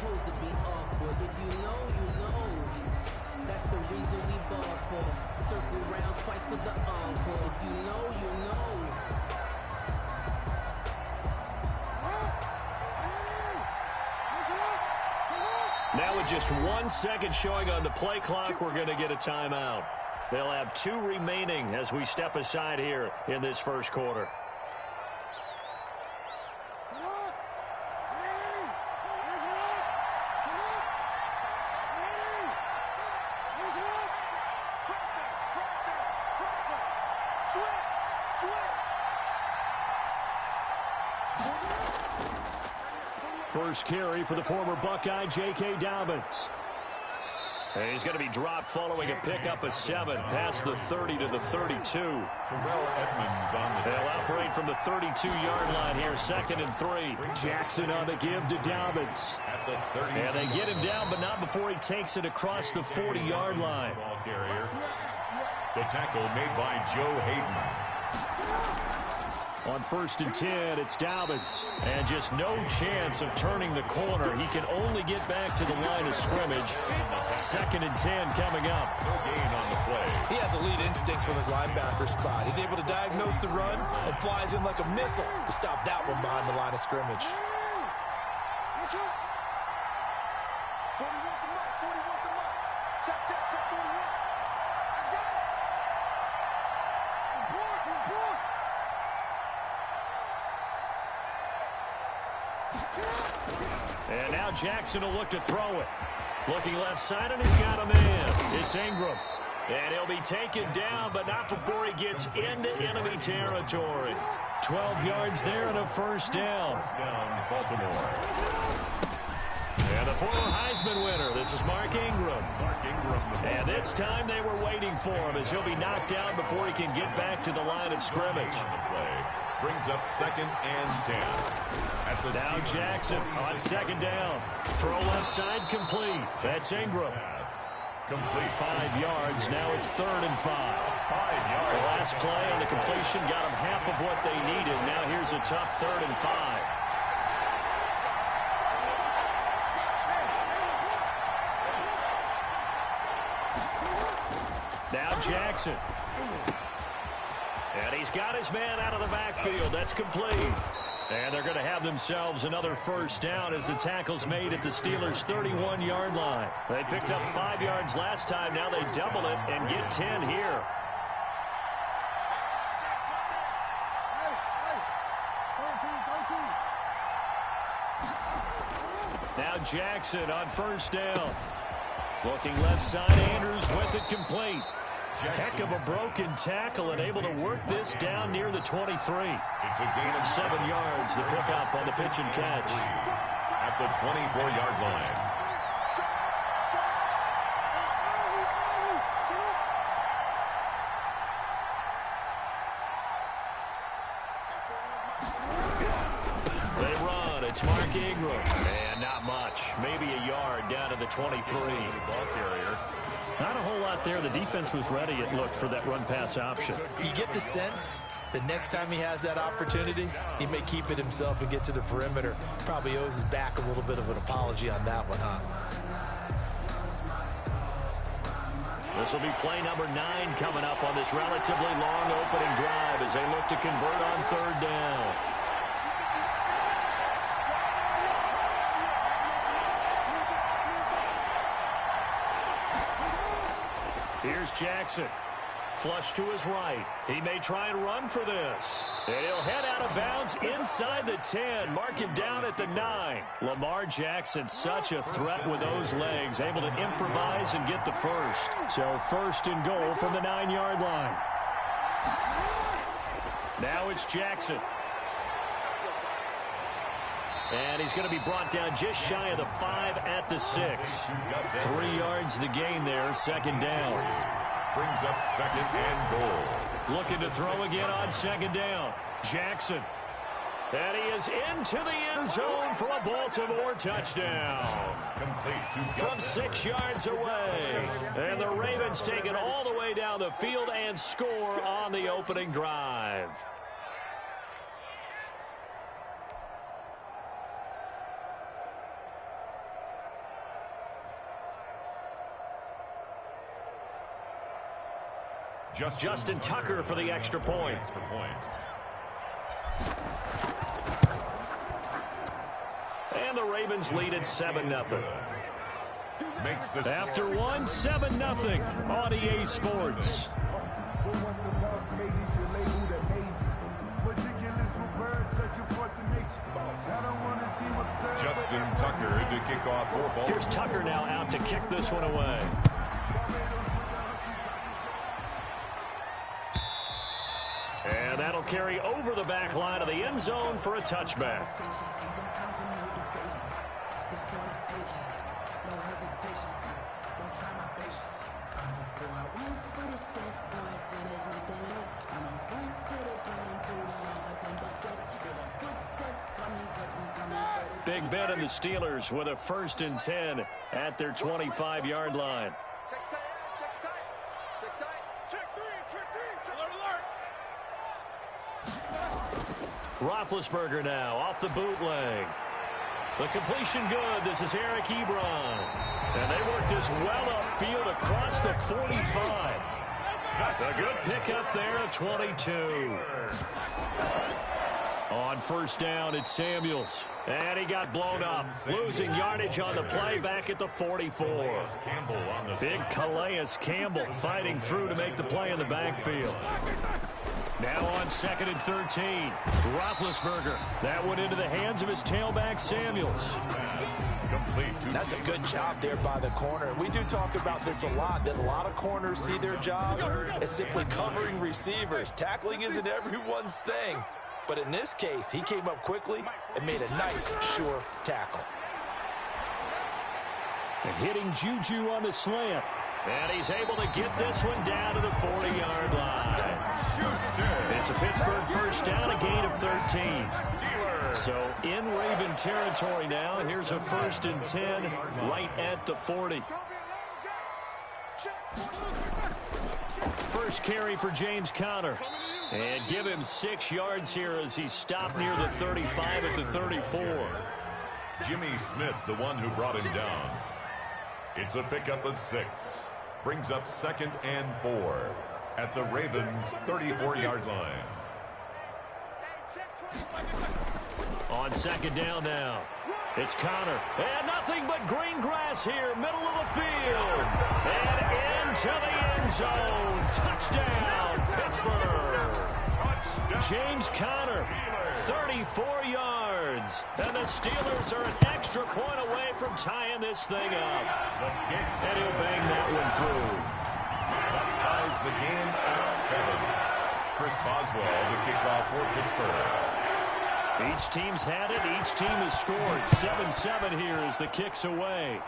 supposed to be awkward. If you know, you know. That's the reason we ball for. Circle round twice for the encore. If you know, you know. Now with just 1 second showing on the play clock, we're going to get a timeout. They'll have 2 remaining as we step aside here in this first quarter. First carry for the former Buckeye, J.K. Dobbins. And he's going to be dropped following a pickup of 7 past the 30 to the 32. Terrell Edmonds on the They'll operate from the 32-yard line here, 2nd and 3. Jackson on the give to Dobbins. At the 30. And they get him down, but not before he takes it across the 40-yard line. Ball carrier. The tackle made by Joe Hayden. On 1st and 10, it's Dobbins. And just no chance of turning the corner. He can only get back to the line of scrimmage. 2nd and 10 coming up. No gain on the play. He has elite instincts from his linebacker spot. He's able to diagnose the run and flies in like a missile to stop that one behind the line of scrimmage. And now Jackson will look to throw it. Looking left side, and he's got a man. It's Ingram. And he'll be taken down, but not before he gets into enemy territory. 12 yards there and a first down. Baltimore. And the former Heisman winner, this is Mark Ingram. And this time they were waiting for him as he'll be knocked down before he can get back to the line of scrimmage. Brings up 2nd and 10. Now Jackson on 2nd down. Throw left side complete. That's Ingram. Complete. 5 yards. Now it's 3rd and 5. 5 yards. The last play on the completion got them half of what they needed. Now here's a tough 3rd and 5. Now Jackson. And he's got his man out of the backfield. That's complete. And they're going to have themselves another first down as the tackle's made at the Steelers' 31-yard line. They picked up 5 yards last time. Now they double it and get 10 here. Now Jackson on 1st down. Looking left side, Andrews with it complete. Heck of a broken tackle and able to work this down near the 23. It's a gain of 7 yards, the pickup on the pitch and catch. At the 24-yard line. They run. It's Mark Ingram. And not much. Maybe a yard down to the 23. Ball carrier. Not a whole lot there. The defense was ready, it looked, for that run-pass option. You get the sense that next time he has that opportunity, he may keep it himself and get to the perimeter. Probably owes his back a little bit of an apology on that one, huh? This will be play number 9 coming up on this relatively long opening drive as they look to convert on 3rd down. Here's Jackson. Flush to his right. He may try and run for this. And he'll head out of bounds inside the 10. Mark him down at the 9. Lamar Jackson, such a threat with those legs. Able to improvise and get the first. So 1st and goal from the 9-yard line. Now it's Jackson. And he's going to be brought down just shy of the 5 at the 6. 3 yards the gain there, 2nd down. Brings up 2nd and goal. Looking to throw again on 2nd down. Jackson. And he is into the end zone for a Baltimore touchdown. From 6 yards away. And the Ravens take it all the way down the field and score on the opening drive. Justin Tucker for the extra point. And the Ravens lead at 7-0. After one, 7-0 on EA Sports. Justin Tucker to kick off for ball. Here's Tucker now out to kick this one away. And that'll carry over the back line of the end zone for a touchback. Big Ben and the Steelers with a 1st and 10 at their 25-yard line. Roethlisberger now off the bootleg. The completion good. This is Eric Ebron. And they work this well upfield across the 45. A good pickup there at 22. On 1st down, it's Samuels. And he got blown up. Losing yardage on the play back at the 44. Big Calais Campbell fighting through to make the play in the backfield. Now on 2nd and 13. Roethlisberger. That went into the hands of his tailback, Samuels. That's a good job there by the corner. We do talk about this a lot, that a lot of corners see their job as simply covering receivers. Tackling isn't everyone's thing. But in this case, he came up quickly and made a nice, sure tackle. And hitting Juju on the slant. And he's able to get this one down to the 40-yard line. It's a Pittsburgh 1st down, a gain of 13. So in Raven territory now. Here's a 1st and 10 right at the 40. First carry for James Conner. And give him 6 yards here as he stopped near the 35 at the 34. Jimmy Smith, the one who brought him down. It's a pickup of 6. Brings up 2nd and 4 at the Ravens' 34-yard line. On 2nd down now. It's Conner. And nothing but green grass here, middle of the field. And into the end zone. Touchdown, Pittsburgh. James Conner, 34 yards. And the Steelers are an extra point away from tying this thing up. And he'll bang that one through. That ties the game at 7. Chris Boswell, the kickoff for Pittsburgh. Each team's had it. Each team has scored. 7-7 here as the kick's away.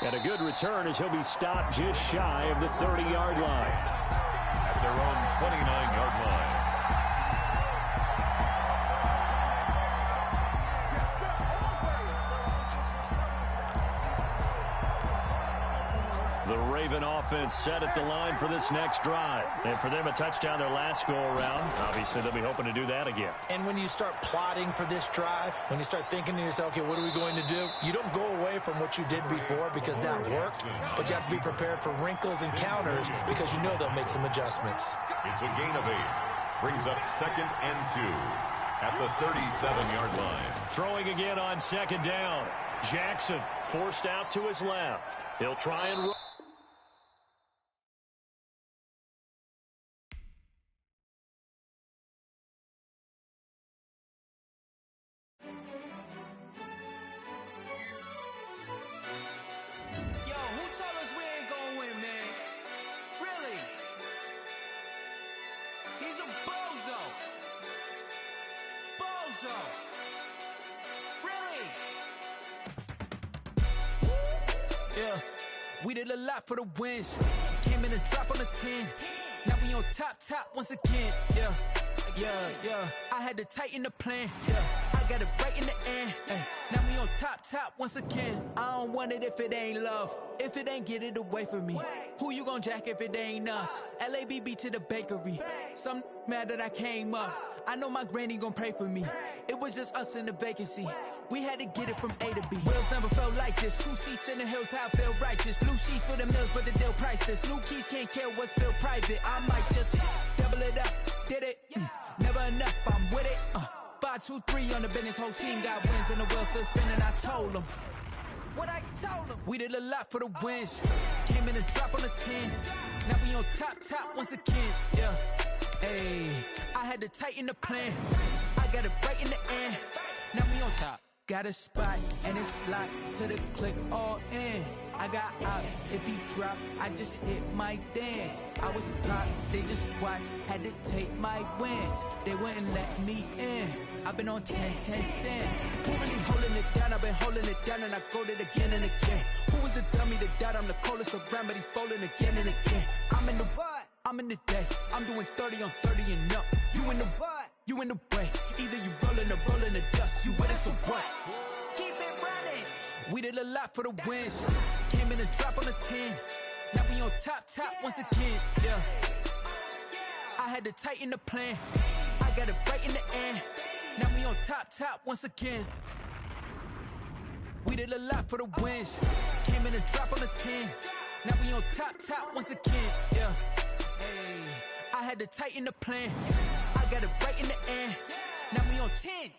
And a good return as he'll be stopped just shy of the 30-yard line. At their own 29-yard line. The Raven offense set at the line for this next drive. And for them, a touchdown their last go-around. Obviously, they'll be hoping to do that again. And when you start plotting for this drive, when you start thinking to yourself, okay, what are we going to do? You don't go away from what you did before because that worked, but you have to be prepared for wrinkles and counters because you know they'll make some adjustments. It's a gain of 8. Brings up 2nd and 2 at the 37-yard line. Throwing again on 2nd down. Jackson forced out to his left. He'll try and run. We did a lot for the wins. Came in and drop on the 10. Now we on top once again. Yeah. I had to tighten the plan. Yeah. I got it right in the end. Now we on top once again. I don't want it if it ain't love. If it ain't, get it away from me. Who you gon' jack if it ain't us? LABB to the bakery. Some mad that I came up. I know my granny gon' pray for me. It was just us in the vacancy. We had to get it from A to B. Wheels never felt like this. 2 seats in the hills, how I feel righteous. Blue sheets for the mills, but the deal priceless. New keys can't kill what's still private. I might just double it up. Did it? Never enough, I'm with it. 5, 2, 3 on the business. Whole team got wins and the wheels still spinning. I told them what I told them. We did a lot for the wins. Came in a drop on the 10. Now we on top once again. Yeah. Hey, I had to tighten the plan. I got it right in the end. Now we on top. Got a spot and it's locked to the click all in. I got ops, if he drop, I just hit my dance. I was pop, they just watched, had to take my wins. They wouldn't let me in. I've been on 10 cents. Who really holding it down? I've been holding it down and I go it again and again. Who was the dummy that died? I'm the coldest around, but he folding again and again. I'm in the what? I'm in the day. I'm doing 30 on 30 and up. You in the what? You in the way. Either you rolling or rolling the dust. You with us or what? Keep it running. We did a lot for the wins. Came in a drop on the 10. Now we on top once again. Yeah. I had to tighten the plan. I got it right in the end. Now we on top once again. We did a lot for the wins. Came in a drop on the 10. Now we on top once again. Yeah. Hey, I had to tighten the plan. I got it right in the end. Now we on 10.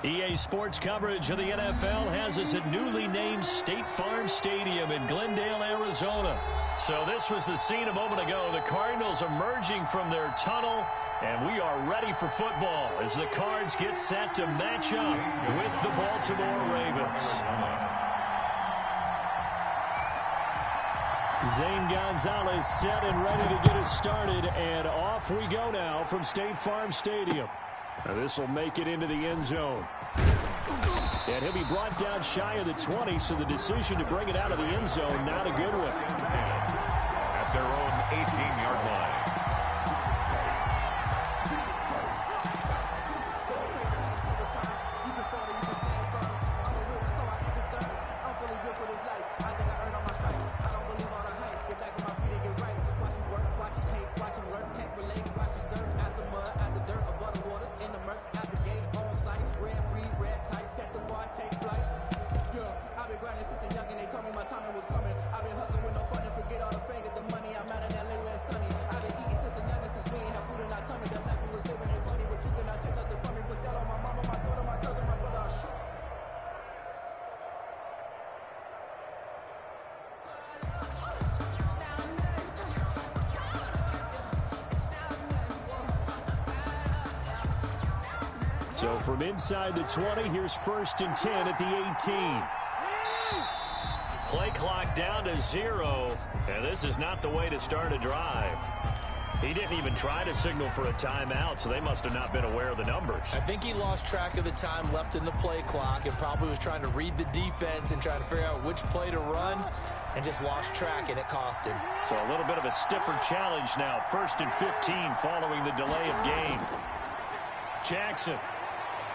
EA Sports coverage of the NFL has us at newly named State Farm Stadium in Glendale, Arizona. So this was the scene a moment ago. The Cardinals emerging from their tunnel, and we are ready for football as the Cards get set to match up with the Baltimore Ravens. Zane Gonzalez set and ready to get us started, and off we go now from State Farm Stadium. Now this will make it into the end zone. And he'll be brought down shy of the 20, so the decision to bring it out of the end zone, not a good one. At their own 18-yard line. So from inside the 20, here's 1st and 10 at the 18. Play clock down to 0, and this is not the way to start a drive. He didn't even try to signal for a timeout, so they must have not been aware of the numbers. I think he lost track of the time left in the play clock and probably was trying to read the defense and trying to figure out which play to run and just lost track, and it cost him. So a little bit of a stiffer challenge now. 1st and 15 following the delay of game. Jackson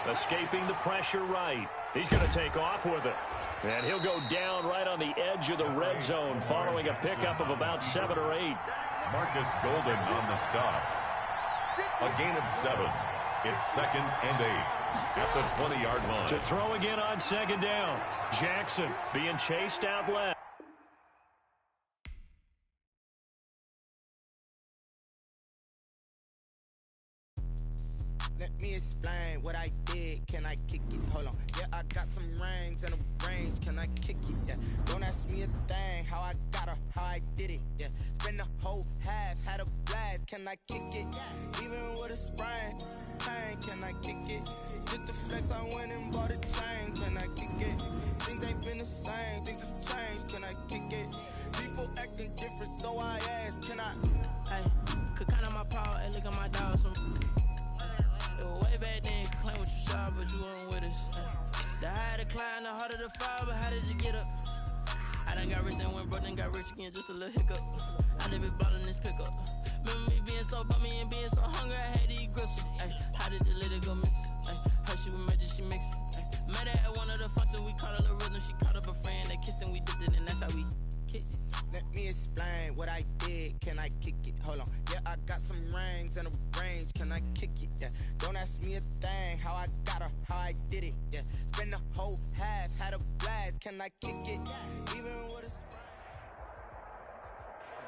escaping the pressure right. He's going to take off with it. And he'll go down right on the edge of the red zone following a pickup of about 7 or 8. Marcus Golden on the stop. A gain of 7. It's 2nd and 8 at the 20-yard line. To throw again on 2nd down. Jackson being chased out left. Let me explain what I did. Can I kick it? Hold on. Yeah, I got some rings and a range. Can I kick it? Yeah. Don't ask me a thing. How I got her, how I did it. Yeah. Spend the whole half, had a blast. Can I kick it? Even with a sprain. Pain, can I kick it? Just the flex, I went and bought a chain. Can I kick it? Things ain't been the same. Things have changed. Can I kick it? People acting different, so I ask. Can I? Hey, could count on my power and look at my dogs. Way back then, you could claim what you saw, but you weren't with us. The higher the climb, the harder the fall, but how did you get up? I done got rich, then went broke, then got rich again, just a little hiccup. I live it ballin' this pickup. Remember me being so bummy and being so hungry, I had to eat gristle. Ay, how did the lady go miss? Ay, how she was magic, she mixed. Met her at one of the functions, we caught her the rhythm, she caught up a friend, they kissed and we dipped it, and that's how we kicked it. Let me explain what I did, can I kick it? Hold on, yeah, I got some rings and a range, can I kick it? Yeah, don't ask me a thing, how I got her, how I did it. Yeah, spend the whole half, had a blast, can I kick it? Even with a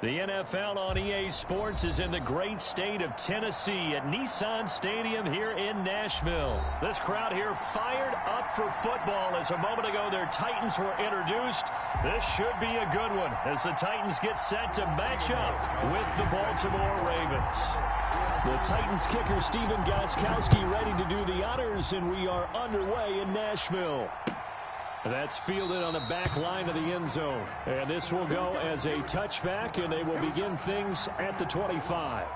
The NFL on EA Sports is in the great state of Tennessee at Nissan Stadium here in Nashville. This crowd here fired up for football as a moment ago their Titans were introduced. This should be a good one as the Titans get set to match up with the Baltimore Ravens. The Titans kicker Stephen Gostkowski ready to do the honors, and we are underway in Nashville. That's fielded on the back line of the end zone. And this will go as a touchback, and they will begin things at the 25.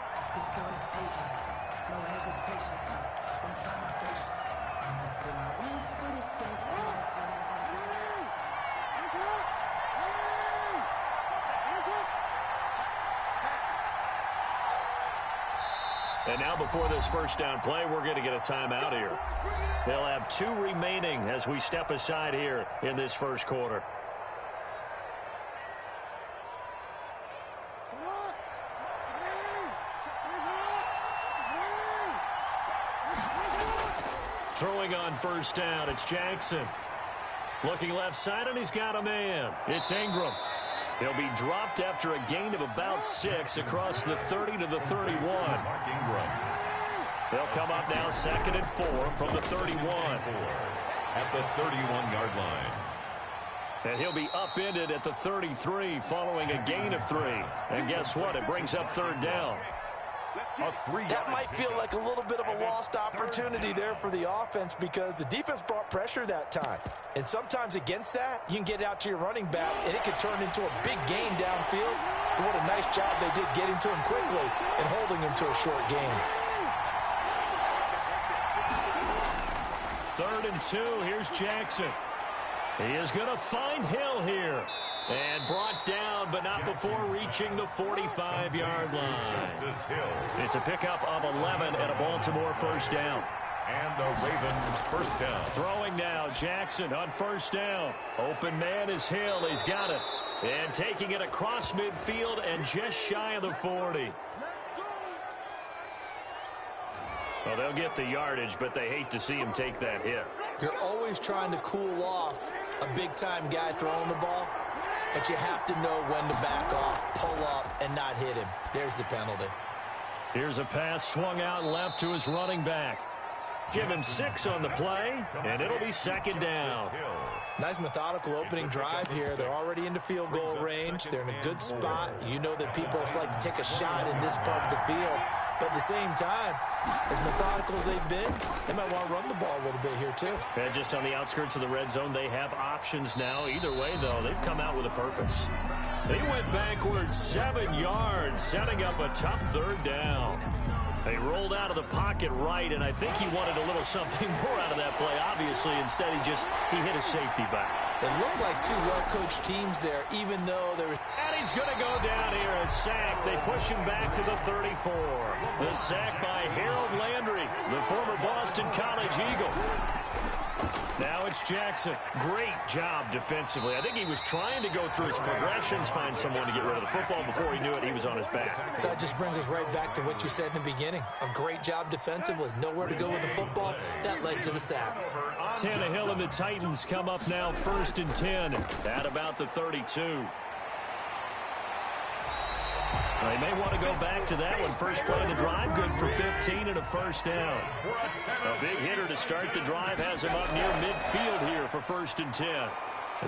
And now before this first down play, we're going to get a timeout here. They'll have 2 remaining as we step aside here in this first quarter. Throwing on first down, it's Jackson. Looking left side, and he's got a man. It's Ingram. He'll be dropped after a gain of about 6 across the 30 to the 31. Mark Ingram. They'll come up now 2nd and 4 from the 31. At the 31-yard line. And he'll be upended at the 33 following a gain of 3. And guess what? It brings up 3rd down. That might feel like a little bit of a lost opportunity there for the offense because the defense brought pressure that time. And sometimes against that, you can get out to your running back, and it could turn into a big gain downfield. But what a nice job they did getting to him quickly and holding him to a short gain. 3rd and 2. Here's Jackson. He is going to find Hill here. And brought down, but not before reaching the 45-yard line. It's a pickup of 11 and a Baltimore first down. And the Ravens first down. Throwing now, Jackson on first down. Open man is Hill. He's got it. And taking it across midfield and just shy of the 40. Well, they'll get the yardage, but they hate to see him take that hit. You're always trying to cool off a big-time guy throwing the ball. But you have to know when to back off, pull up, and not hit him. There's the penalty. Here's a pass swung out left to his running back. Give him 6 on the play, and it'll be 2nd down. Nice methodical opening drive here. They're already into field goal range. They're in a good spot. You know that people like to take a shot in this part of the field. But at the same time, as methodical as they've been, they might want to run the ball a little bit here too. And just on the outskirts of the red zone, they have options now. Either way, though, they've come out with a purpose. They went backwards 7 yards, setting up a tough 3rd down. They rolled out of the pocket right, and I think he wanted a little something more out of that play, obviously. Instead, he hit a safety back. It looked like 2 well-coached teams there, even though there was... And he's going to go down here, a sack. They push him back to the 34. The sack by Harold Landry, the former Boston College Eagle. Now it's Jackson. Great job defensively. I think he was trying to go through his progressions, find someone to get rid of the football. Before he knew it, he was on his back. So that just brings us right back to what you said in the beginning. A great job defensively. Nowhere to go with the football. That led to the sack. Tannehill and the Titans come up now 1st and 10 at about the 32. They may want to go back to that one. First play of the drive, good for 15 and a first down. A big hitter to start the drive has him up near midfield here for 1st and 10.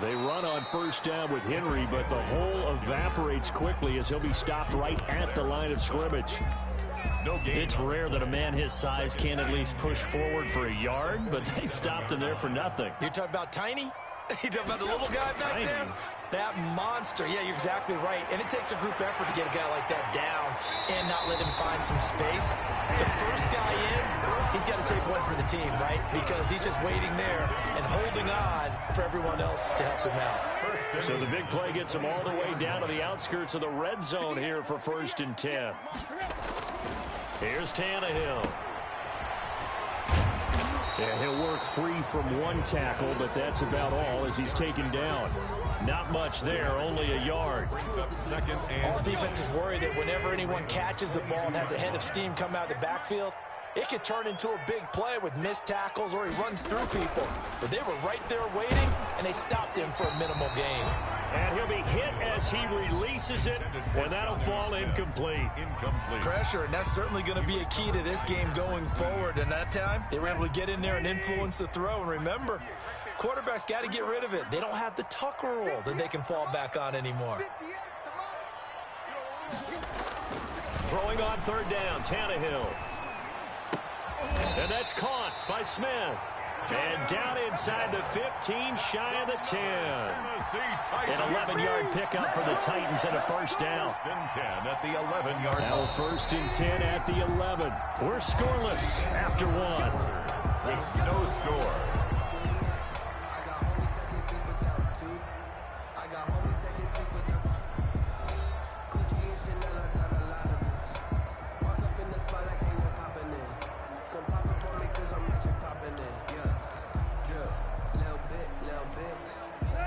They run on first down with Henry, but the hole evaporates quickly as he'll be stopped right at the line of scrimmage. It's rare that a man his size can at least push forward for a yard, but they stopped him there for nothing. You're talking about Tiny? You're talking about the little guy back there? That monster. Yeah, you're exactly right. And it takes a group effort to get a guy like that down and not let him find some space. The first guy in, he's got to take one for the team, right? Because he's just waiting there and holding on for everyone else to help him out. So the big play gets him all the way down to the outskirts of the red zone here for 1st and 10. Here's Tannehill. Yeah, he'll work free from one tackle, but that's about all as he's taken down. Not much there, only a yard. up second and all defenses worry that whenever anyone catches the ball and has a head of steam come out of the backfield, it could turn into a big play with missed tackles or he runs through people. But they were right there waiting, and they stopped him for a minimal gain. And he'll be hit as he releases it, and that'll fall incomplete. Pressure, and that's certainly going to be a key to this game going forward. And that time, they were able to get in there and influence the throw. And remember, quarterbacks got to get rid of it. They don't have the Tucker rule that they can fall back on anymore. Throwing on third down, Tannehill. And that's caught by Smith. And down inside the 15, shy of the 10. An 11-yard pickup for the Titans and a first down. First and 10 at the 11-yard line. Now first and 10 at the 11. We're scoreless after one. With no score.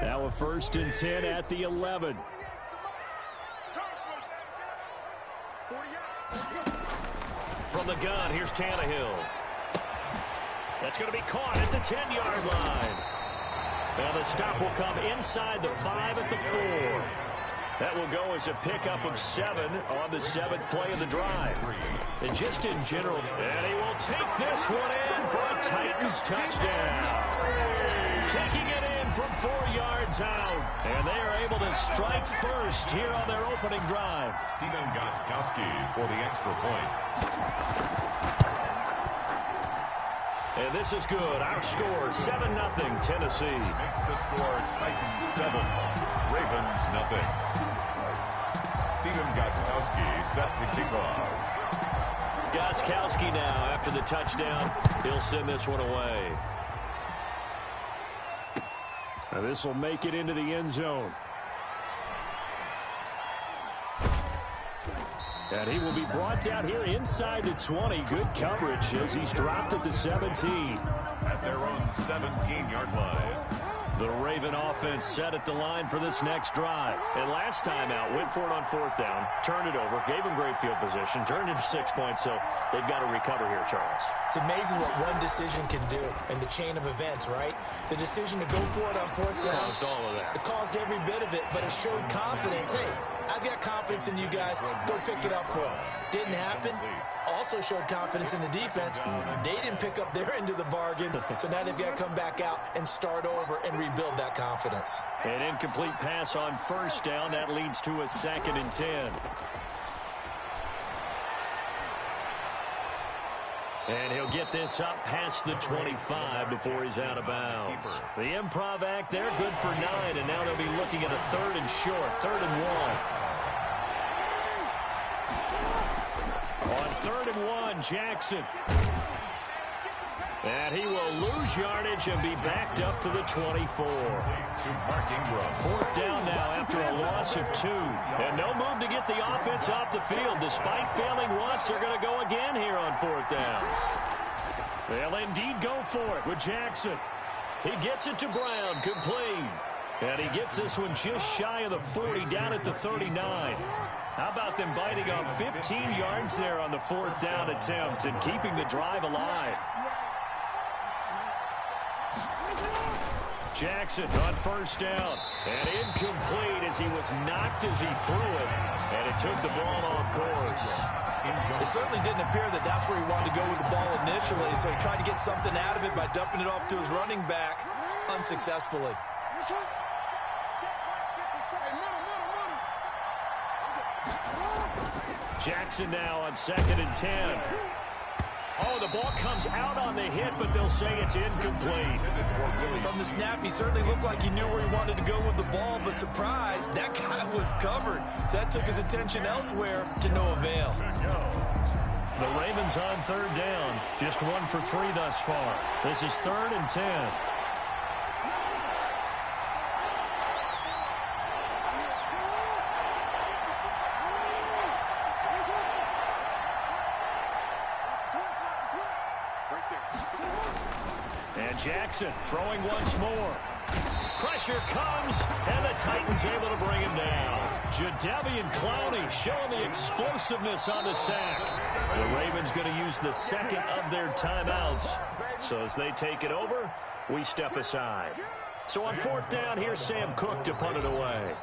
Now a first and 10 at the 11. From the gun, here's Tannehill. That's going to be caught at the 10-yard line. Now the stop will come inside the 5 at the 4. That will go as a pickup of 7 on the 7th play of the drive. And just in general, and he will take this one in for a Titans touchdown. Taking it in from 4 yards out. And they are able to strike first here on their opening drive. Stephen Gostkowski for the extra point. And this is good. Our score, 7-0 Tennessee. Makes the score Titans 7, Ravens 0. Stephen Gostkowski set to kick off. Gostkowski now after the touchdown. He'll send this one away. Now this will make it into the end zone. And he will be brought down here inside the 20. Good coverage as he's dropped at the 17. At their own 17-yard line. The Raven offense set at the line for this next drive. And last time out, went for it on 4th down, turned it over, gave him great field position, turned into 6 points, so they've got to recover here, Charles. It's amazing what one decision can do in the chain of events, right? The decision to go for it on 4th down. Caused all of that. It caused every bit of it, but it showed confidence. Hey, I've got confidence in you guys. Go pick it up for them. Didn't happen. Also showed confidence in the defense. They didn't pick up their end of the bargain, so now they've got to come back out and start over and rebuild that confidence. An incomplete pass on 1st down. That leads to a 2nd and 10. And he'll get this up past the 25 before he's out of bounds. The improv act there, good for 9, and now they'll be looking at a 3rd and short, 3rd and 1. On 3rd and 1, Jackson. And he will lose yardage and be backed up to the 24. 4th down now after a loss of 2. And no move to get the offense off the field. Despite failing once, they're going to go again here on 4th down. They'll indeed go for it with Jackson. He gets it to Brown, complete. And he gets this one just shy of the 40, down at the 39. How about them biting off 15 yards there on the 4th down attempt and keeping the drive alive? Jackson on 1st down. And incomplete as he was knocked as he threw it. And it took the ball off course. It certainly didn't appear that that's where he wanted to go with the ball initially, so he tried to get something out of it by dumping it off to his running back unsuccessfully. Jackson now on 2nd and 10. Oh, the ball comes out on the hit, but they'll say it's incomplete. From the snap, he certainly looked like he knew where he wanted to go with the ball, but surprise, that guy was covered. So that took his attention elsewhere to no avail. The Ravens on 3rd down, just 1 for 3 thus far. This is 3rd and 10. And Jackson throwing once more. Pressure comes, and the Titans able to bring him down. Jadeveon Clowney showing the explosiveness on the sack. The Ravens going to use the second of their timeouts. So as they take it over, we step aside. So on fourth down, here's Sam Cook to punt it away.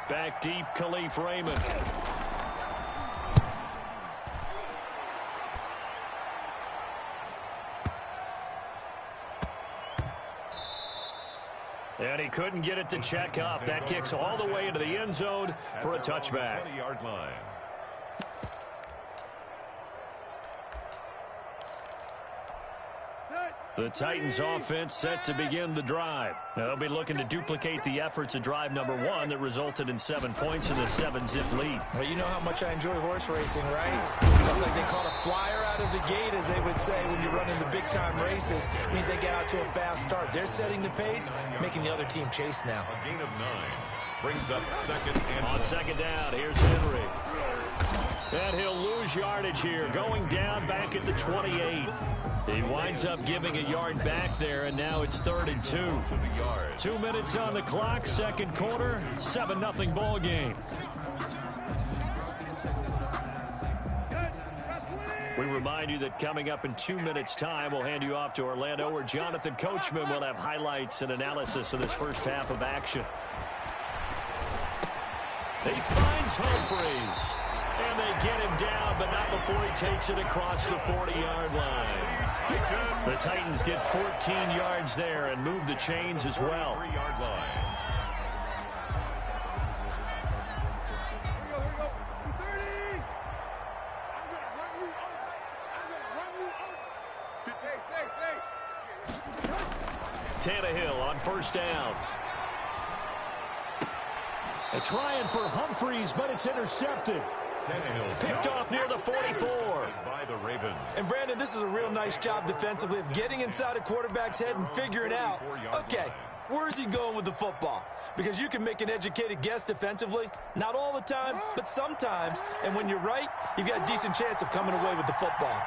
Back deep, Khalif Raymond. And he couldn't get it to check up. That kicks all the way into the end zone for a touchback. 20-yard line. The Titans offense set to begin the drive. They'll be looking to duplicate the efforts of drive number 1 that resulted in 7 points in the 7-zip lead. Well, you know how much I enjoy horse racing, right? It's like they caught a flyer out of the gate, as they would say, when you're running the big-time races. It means they get out to a fast start. They're setting the pace, making the other team chase now. A gain of 9 brings up second and on 4. second down, here's Henry. And he'll lose yardage here, going down back at the 28. He winds up giving a yard back there, and now it's 3rd and 2. 2 minutes on the clock, second quarter, 7-0 ball game. We remind you that coming up in 2 minutes' time, we'll hand you off to Orlando, where Jonathan Coachman will have highlights and analysis of this first half of action. He finds Humphreys. And they get him down, but not before he takes it across the 40-yard line. The Titans get 14 yards there and move the chains as well. 3-yard line. Tannehill on first down. They're trying for Humphreys, but it's intercepted. Picked off near the 44. By the Ravens. And Brandon, this is a real nice job defensively of getting inside a quarterback's head and figuring out, okay, where's he going with the football? Because you can make an educated guess defensively, not all the time, but sometimes. And when you're right, you've got a decent chance of coming away with the football.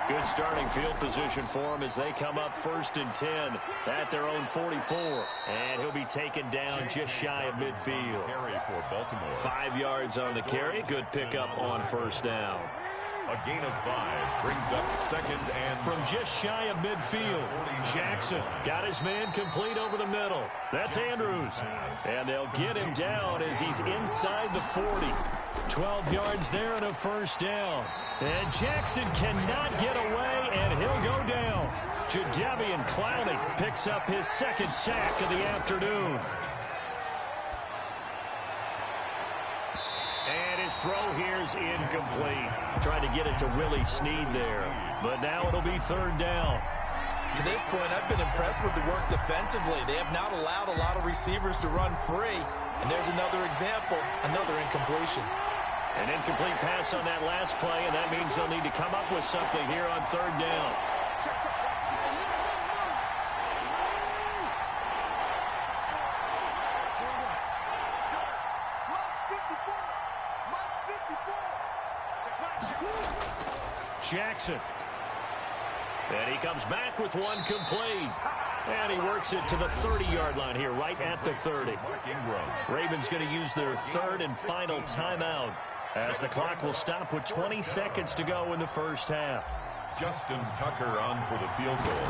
Good starting field position for him as they come up 1st and 10 at their own 44. And he'll be taken down just shy of midfield. Carry for Baltimore. 5 yards on the carry. Good pickup on first down. A gain of 5 brings up second and from just shy of midfield. Jackson got his man complete over the middle. That's Andrews. And they'll get him down as he's inside the 40. 12 yards there and a first down. And Jackson cannot get away, and he'll go down. Jadeveon Clowney picks up his second sack of the afternoon. And his throw here's incomplete. Trying to get it to Willie Snead there. But now it'll be 3rd down. To this point, I've been impressed with the work defensively. They have not allowed a lot of receivers to run free. And there's another example, another incompletion. An incomplete pass on that last play, and that means they'll need to come up with something here on 3rd down. Jackson. And he comes back with one complete. And he works it to the 30-yard line here, right at the 30. Ravens going to use their 3rd and final timeout as the clock will stop with 20 seconds to go in the first half. Justin Tucker on for the field goal.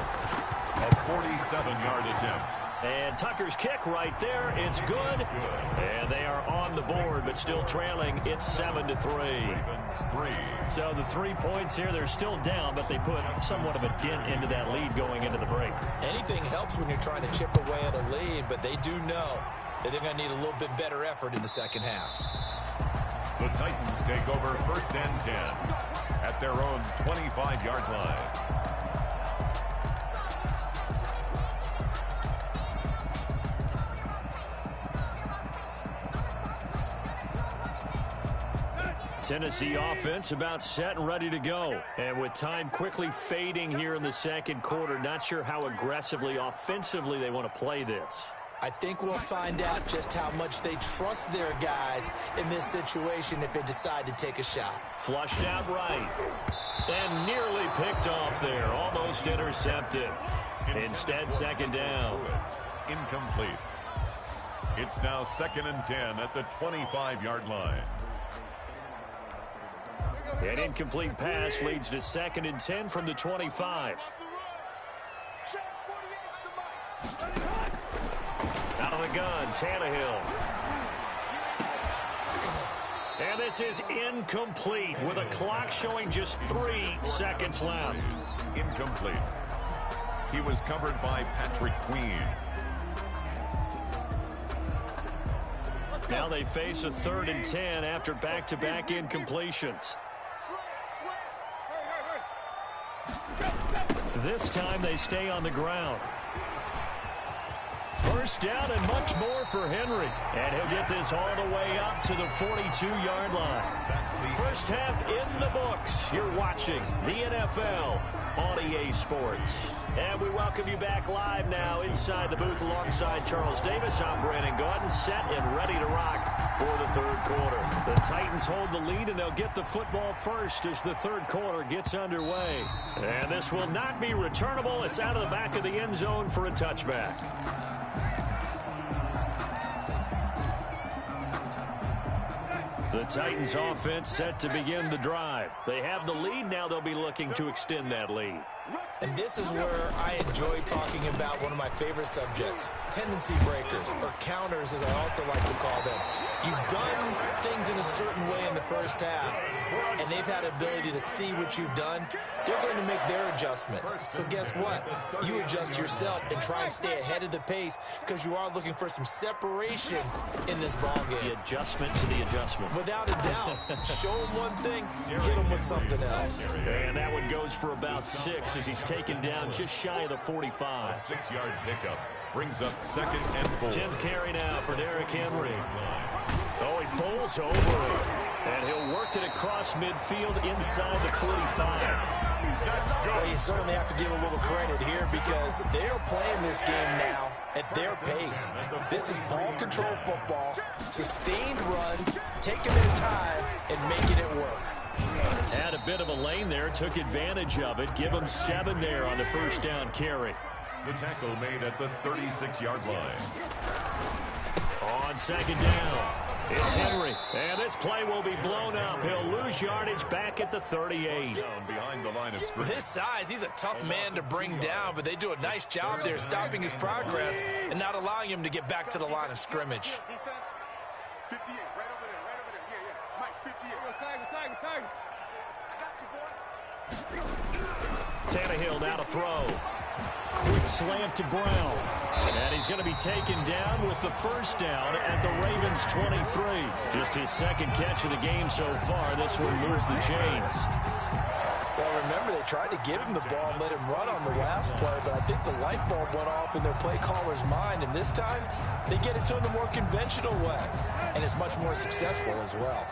A 47-yard attempt. And Tucker's kick right there. It's good. And they are on the board, but still trailing. It's 7-3. So the 3 points here, they're still down, but they put somewhat of a dent into that lead going into the break. Anything helps when you're trying to chip away at a lead, but they do know that they're going to need a little bit better effort in the second half. The Titans take over 1st and 10 at their own 25-yard line. Tennessee offense about set and ready to go. And with time quickly fading here in the second quarter, not sure how aggressively, offensively they want to play this. I think we'll find out just how much they trust their guys in this situation if they decide to take a shot. Flushed out right. And nearly picked off there. Almost intercepted. Instead, second down. Incomplete. It's now 2nd and 10 at the 25-yard line. An incomplete pass leads to 2nd and 10 from the 25. Out of the gun, Tannehill. And this is incomplete with a clock showing just 3 seconds left. Incomplete. He was covered by Patrick Queen. Now they face a 3rd and 10 after back-to-back incompletions. This time they stay on the ground. First down and much more for Henry. And he'll get this all the way up to the 42-yard line. First half in the books. You're watching the NFL on EA Sports. And we welcome you back live now inside the booth alongside Charles Davis. I'm Brandon Gaudin, set and ready to rock for the 3rd quarter. The Titans hold the lead, and they'll get the football first as the 3rd quarter gets underway. And this will not be returnable. It's out of the back of the end zone for a touchback. The Titans offense set to begin the drive. They have the lead. Now they'll be looking to extend that lead. And this is where I enjoy talking about one of my favorite subjects, tendency breakers, or counters as I also like to call them. You've done things in a certain way in the first half, and they've had the ability to see what you've done. They're going to make their adjustments. So guess what? You adjust yourself and try and stay ahead of the pace because you are looking for some separation in this ball game. The adjustment to the adjustment. Without a doubt. Show them one thing, hit them with something else. And that one goes for about 6 as he's taken down just shy of the 45. 6-yard pickup brings up 2nd and 4. 10th carry now for Derrick Henry. Oh, he pulls over it. And he'll work it across midfield inside the 45. Well, you certainly have to give a little credit here because they're playing this game now at their pace. This is ball control football, sustained runs, taking their time, and making it work. Had a bit of a lane there, took advantage of it. Give him 7 there on the first down carry. The tackle made at the 36-yard line. On 2nd down, it's Henry. And this play will be blown up. He'll lose yardage back at the 38. Down behind the line of scrimmage. With his size, he's a tough man to bring down, but they do a nice job there stopping his progress and not allowing him to get back to the line of scrimmage. Tannehill now to throw. Quick slant to Brown. And he's going to be taken down with the first down at the Ravens' 23. Just his 2nd catch of the game so far. This one moves the chains. Well, remember, they tried to give him the ball and let him run on the last play, but I think the light bulb went off in their play caller's mind, and this time they get it to him the more conventional way, and it's much more successful as well.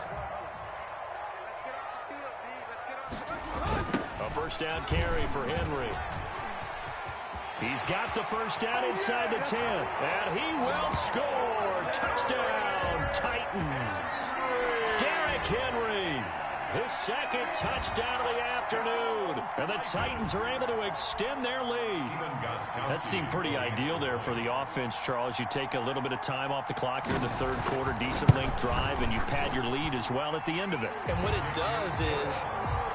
A first down carry for Henry. He's got the first down inside the 10, and he will score. Touchdown, Titans. Derrick Henry, his 2nd touchdown of the afternoon, and the Titans are able to extend their lead. That seemed pretty ideal there for the offense, Charles. You take a little bit of time off the clock here in the 3rd quarter, decent length drive, and you pad your lead as well at the end of it. And what it does is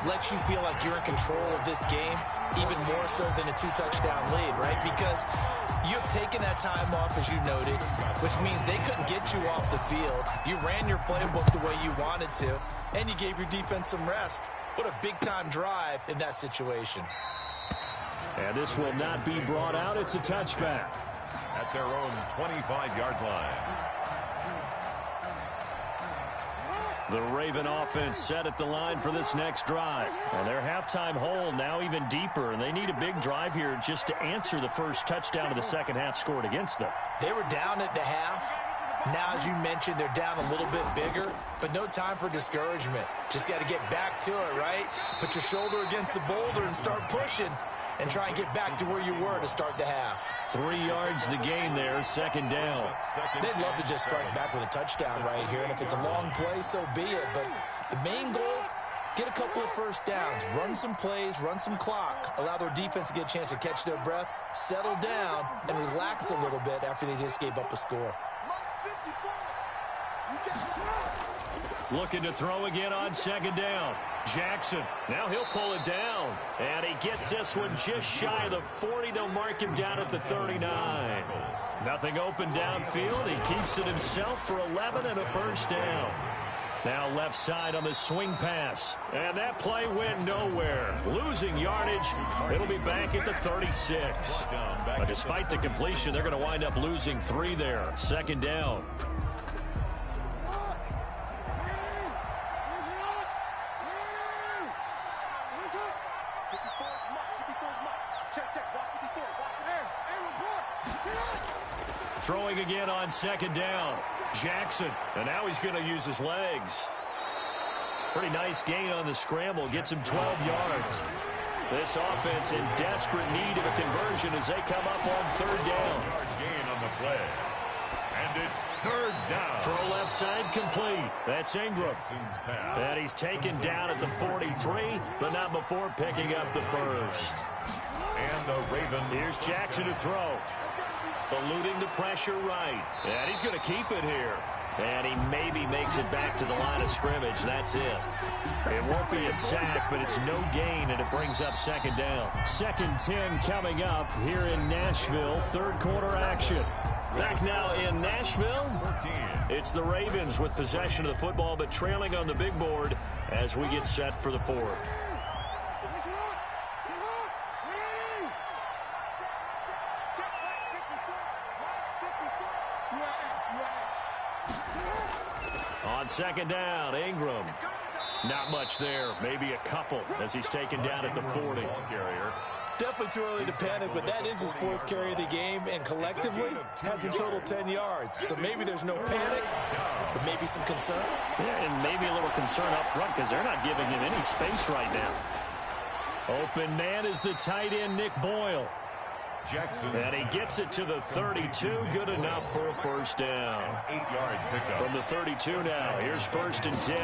let you feel like you're in control of this game, even more so than a 2-touchdown lead, right? Because you have taken that time off, as you noted, which means they couldn't get you off the field. You ran your playbook the way you wanted to, and you gave your defense some rest. What a big-time drive in that situation. And this will not be brought out. It's a touchback. At their own 25-yard line. The Raven offense set at the line for this next drive. And their halftime hole now even deeper, and they need a big drive here just to answer the first touchdown of the 2nd half scored against them. They were down at the half. Now, as you mentioned, they're down a little bit bigger, but no time for discouragement. Just got to get back to it, right? Put your shoulder against the boulder and start pushing and try and get back to where you were to start the half. 3 yards the gain there, 2nd down. They'd love to just strike back with a touchdown right here, and if it's a long play, so be it. But the main goal, get a couple of first downs, run some plays, run some clock, allow their defense to get a chance to catch their breath, settle down, and relax a little bit after they just gave up a score. Looking to throw again on second down. Jackson, now he'll pull it down. And he gets this one just shy of the 40. They'll mark him down at the 39. Nothing open downfield. He keeps it himself for 11 and a first down. Now left side on the swing pass. And that play went nowhere. Losing yardage. It'll be back at the 36. But despite the completion, they're going to wind up losing 3 there. Second down. Throwing again on second down. Jackson, and now he's going to use his legs. Pretty nice gain on the scramble. Gets him 12 yards. This offense in desperate need of a conversion as they come up on third down. Gain on the play. And it's third down. Throw left side complete. That's Ingram. And he's taken down at the 43, but not before picking up the first. And the Ravens. Here's Jackson to throw. Eluding the pressure right. And he's going to keep it here. And he maybe makes it back to the line of scrimmage. That's it. It won't be a sack, but it's no gain, and it brings up second down. Second 10 coming up here in Nashville. Third quarter action. Back now in Nashville. It's the Ravens with possession of the football, but trailing on the big board as we get set for the fourth. On second down, Ingram. Not much there. Maybe a couple as he's taken down at the 40. Definitely too early to panic, but that is his 4th carry of the game, and collectively has a total 10 yards. So maybe there's no panic, but maybe some concern. Yeah, and maybe a little concern up front because they're not giving him any space right now. Open man is the tight end, Nick Boyle. Jackson. And he gets it to the 32. Good enough for a first down. 8-yard pickup. From the 32 now. Here's first and 10.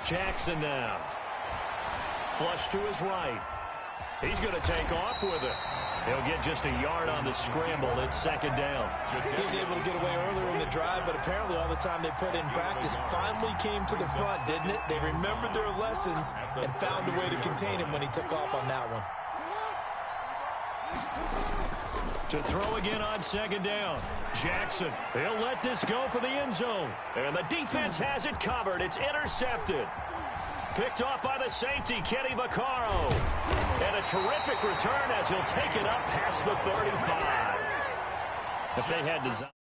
Jackson now. Flush to his right. He's going to take off with it. He'll get just a yard on the scramble. It's second down. He was able to get away earlier in the drive, but apparently all the time they put in practice finally came to the front, didn't it? They remembered their lessons and found a way to contain him when he took off on that one. To throw again on second down. Jackson, he'll let this go for the end zone. And the defense has it covered. It's intercepted. Picked off by the safety, Kenny Vaccaro. And a terrific return as he'll take it up past the 35. If they had design.